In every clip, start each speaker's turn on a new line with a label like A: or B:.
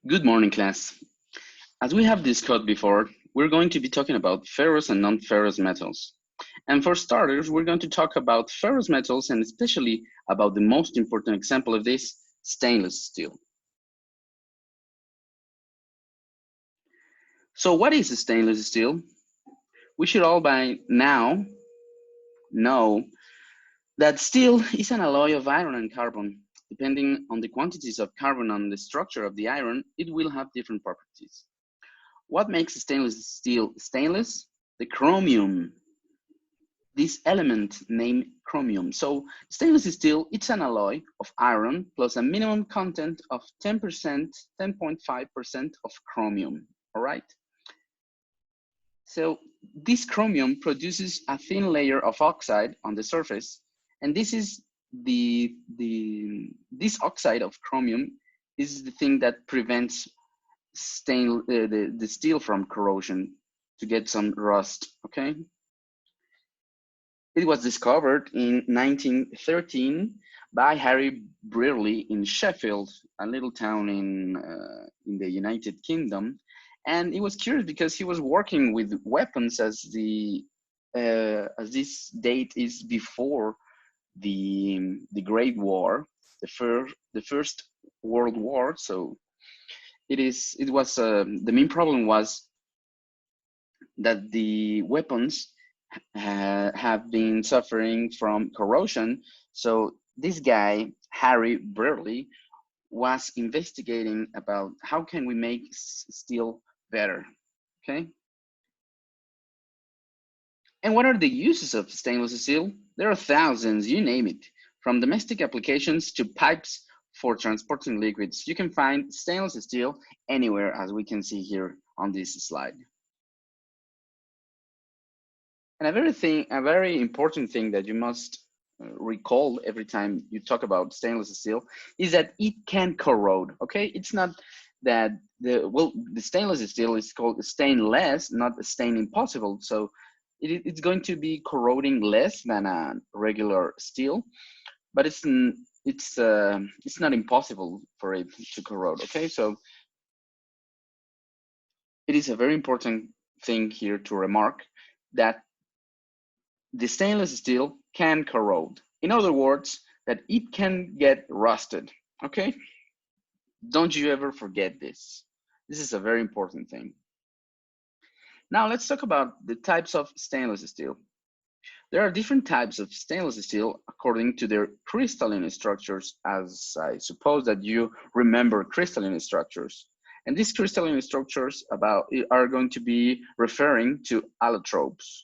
A: Good morning, class. As we have discussed before, we're going to be talking about ferrous and non-ferrous metals. And for starters, we're going to talk about ferrous metals and especially about the most important example of this, stainless steel. So what is stainless steel? We should all by now know that steel is an alloy of iron and carbon. Depending on the quantities of carbon and the structure of the iron, it will have different properties. What makes stainless steel stainless? The chromium. This element named chromium. So stainless steel, it's an alloy of iron plus a minimum content of 10%, 10.5% of chromium, all right? So this chromium produces a thin layer of oxide on the surface, and this is this oxide of chromium is the thing that prevents the steel from corrosion to get some rust, okay? It was discovered in 1913 by Harry Brearley in Sheffield, a little town in the United Kingdom. And it was curious because he was working with weapons as this date is before the Great War, the first World War. So the main problem was that the weapons have been suffering from corrosion. So this guy, Harry Brearley, was investigating about how can we make steel better, okay? And what are the uses of stainless steel? There are thousands, you name it, from domestic applications to pipes for transporting liquids. You can find stainless steel anywhere, as we can see here on this slide. And a very important thing that you must recall every time you talk about stainless steel is that it can corrode, okay? It's not that the stainless steel is called stainless, not stain impossible. So it's going to be corroding less than a regular steel, but it's not impossible for it to corrode, okay? So it is a very important thing here to remark that the stainless steel can corrode. In other words, that it can get rusted, okay? Don't you ever forget this. This is a very important thing. Now let's talk about the types of stainless steel. There are different types of stainless steel according to their crystalline structures, as I suppose that you remember crystalline structures. And these crystalline structures are going to be referring to allotropes.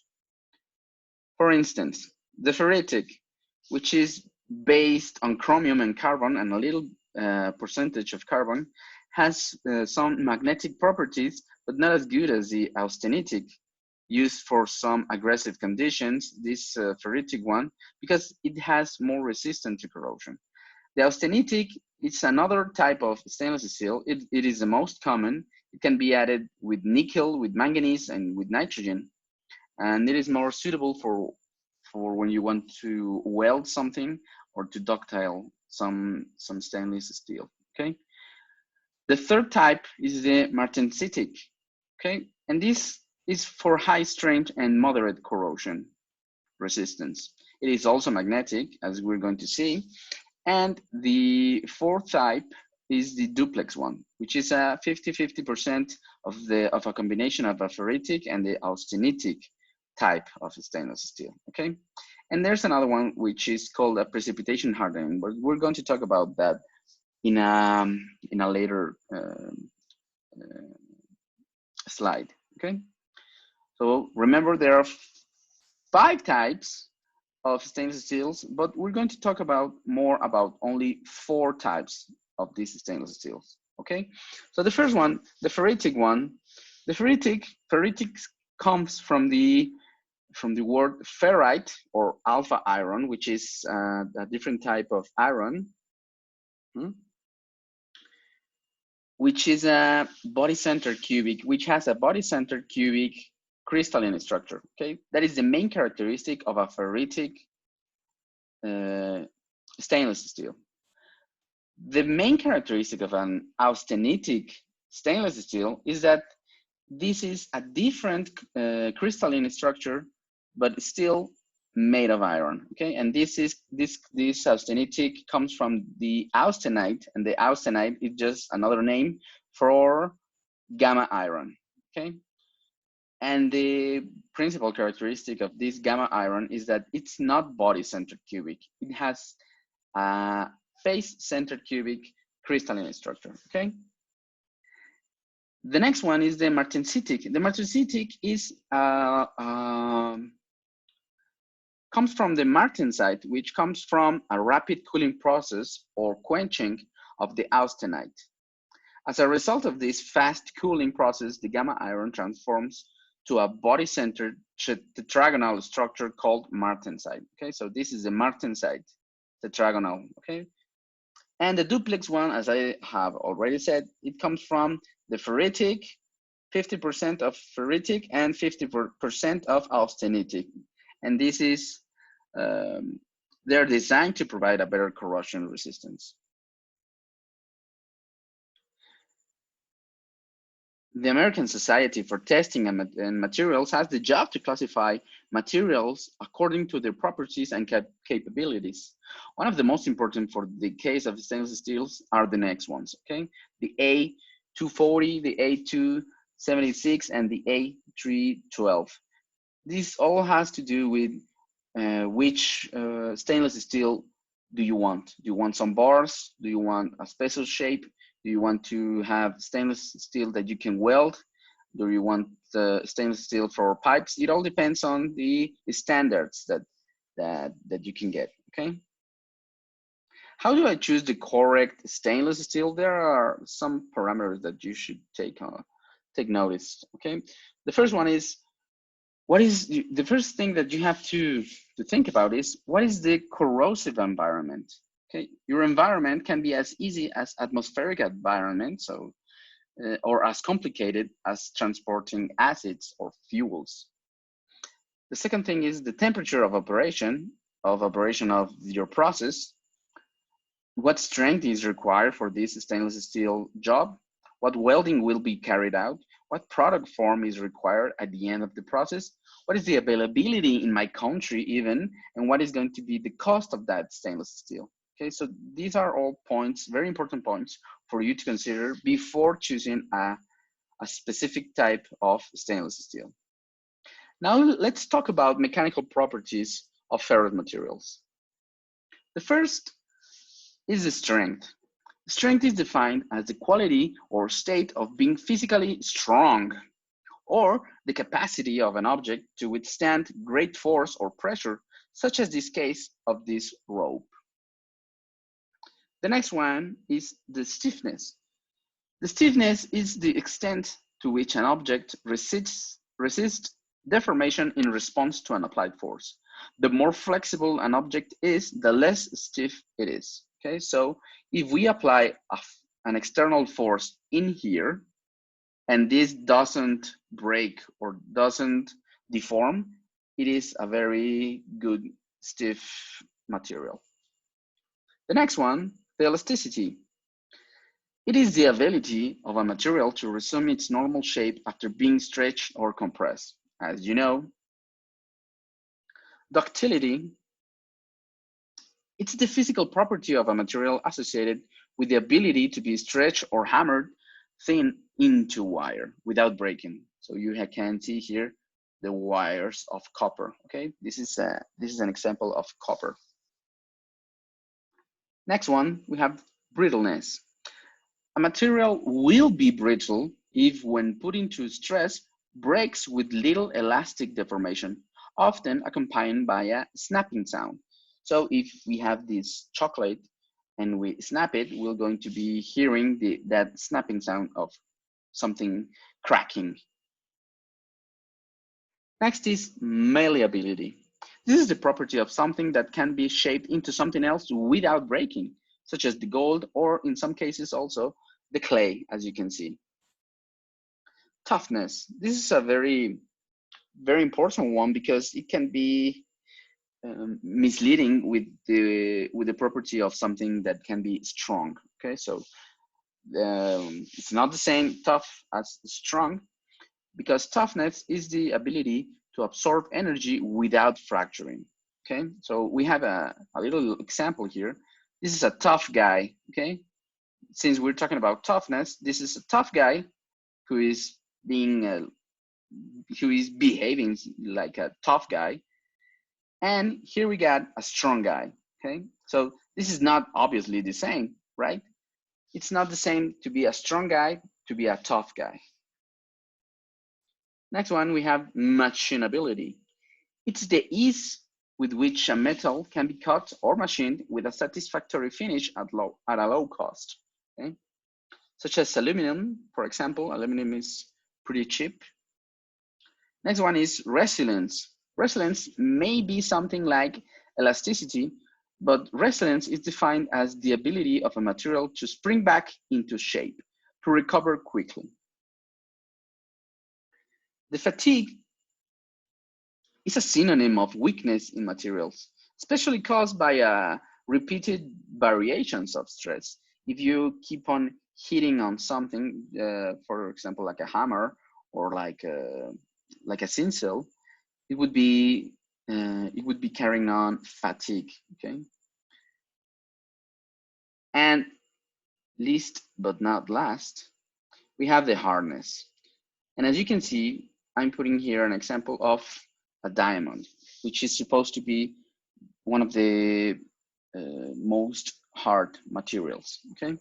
A: For instance, the ferritic, which is based on chromium and carbon and a little percentage of carbon, has some magnetic properties, but not as good as the austenitic used for some aggressive conditions, this ferritic one, because it has more resistance to corrosion. The austenitic is another type of stainless steel. It is the most common. It can be added with nickel, with manganese, and with nitrogen. And it is more suitable for when you want to weld something or to ductile some stainless steel, okay? The third type is the martensitic, okay? And this is for high strength and moderate corrosion resistance. It is also magnetic, as we're going to see. And the fourth type is the duplex one, which is a 50-50% of a combination of a ferritic and the austenitic type of stainless steel, okay? And there's another one which is called a precipitation hardening, but we're going to talk about that in a later slide, okay? So remember there are 5 types of stainless steels, but we're going to talk about more about only 4 types of these stainless steels, okay? So the first one, the ferritic one, the ferritic comes from the word ferrite or alpha iron, which is a different type of iron, which is a body-centered cubic, which has a body-centered cubic crystalline structure, okay? That is the main characteristic of a ferritic stainless steel. The main characteristic of an austenitic stainless steel is that this is a different crystalline structure, but still made of iron. Okay, and this austenitic comes from the austenite, and the austenite is just another name for gamma iron. Okay, and the principal characteristic of this gamma iron is that it's not body-centered cubic. It has a face-centered cubic crystalline structure. Okay. The next one is the martensitic. The martensitic is comes from the martensite, which comes from a rapid cooling process or quenching of the austenite. As a result of this fast cooling process, the gamma iron transforms to a body-centered tetragonal structure called martensite. Okay, so this is the martensite tetragonal. Okay, and the duplex one, as I have already said, it comes from the ferritic, 50% of ferritic and 50% of austenitic. And this is, they're designed to provide a better corrosion resistance. The American Society for Testing and Materials has the job to classify materials according to their properties and capabilities. One of the most important for the case of stainless steels are the next ones, okay? The A240, the A276, and the A312. This all has to do with which stainless steel do you want? Do you want some bars? Do you want a special shape? Do you want to have stainless steel that you can weld? Do you want stainless steel for pipes? It all depends on the standards that you can get, okay? How do I choose the correct stainless steel? There are some parameters that you should take notice, okay? The first one is, the first thing that you have to think about is, what is the corrosive environment? Okay, your environment can be as easy as atmospheric environment, so or as complicated as transporting acids or fuels. The second thing is the temperature of operation of your process. What strength is required for this stainless steel job? What welding will be carried out? What product form is required at the end of the process? What is the availability in my country even? And what is going to be the cost of that stainless steel? Okay, so these are all points, very important points for you to consider before choosing a specific type of stainless steel. Now let's talk about mechanical properties of ferrous materials. The first is the strength. Strength is defined as the quality or state of being physically strong, or the capacity of an object to withstand great force or pressure, such as this case of this rope. The next one is the stiffness. The stiffness is the extent to which an object resists deformation in response to an applied force. The more flexible an object is, the less stiff it is. Okay, so if we apply an external force in here, and this doesn't break or doesn't deform, it is a very good stiff material. The next one, the elasticity. It is the ability of a material to resume its normal shape after being stretched or compressed. As you know, ductility, it's the physical property of a material associated with the ability to be stretched or hammered thin into wire without breaking. So you can see here the wires of copper. Okay, this is an example of copper. Next one, we have brittleness. A material will be brittle if, when put into stress, breaks with little elastic deformation, often accompanied by a snapping sound. So if we have this chocolate and we snap it, we're going to be hearing that snapping sound of something cracking. Next is malleability. This is the property of something that can be shaped into something else without breaking, such as the gold, or in some cases also the clay, as you can see. Toughness. This is a very, very important one because it can be misleading with the property of something that can be strong. Okay, so it's not the same tough as strong, because toughness is the ability to absorb energy without fracturing. Okay, so we have a little example here. This is a tough guy. Okay, since we're talking about toughness, this is a tough guy who is behaving like a tough guy. And here we got a strong guy. Okay, so this is not obviously the same, right? It's not the same to be a strong guy to be a tough guy. Next one, we have machinability. It's the ease with which a metal can be cut or machined with a satisfactory finish at a low cost. Okay? Such as aluminum, for example. Aluminum is pretty cheap. Next one is resilience. Resilience may be something like elasticity, but resilience is defined as the ability of a material to spring back into shape, to recover quickly. The fatigue is a synonym of weakness in materials, especially caused by repeated variations of stress. If you keep on hitting on something, for example, like a hammer or like a cincel, it would be carrying on fatigue. Okay, and least but not last, we have the hardness. And as you can see, I'm putting here an example of a diamond, which is supposed to be one of the most hard materials. Okay,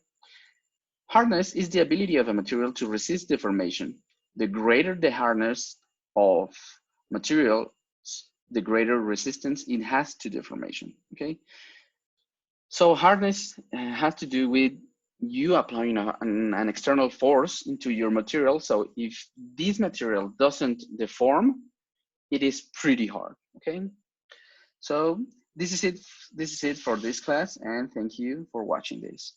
A: hardness is the ability of a material to resist deformation. The greater the hardness of material, the greater resistance it has to deformation. Okay, so hardness has to do with you applying an external force into your material. So if this material doesn't deform, it is pretty hard. Okay, so this is it for this class, and thank you for watching this.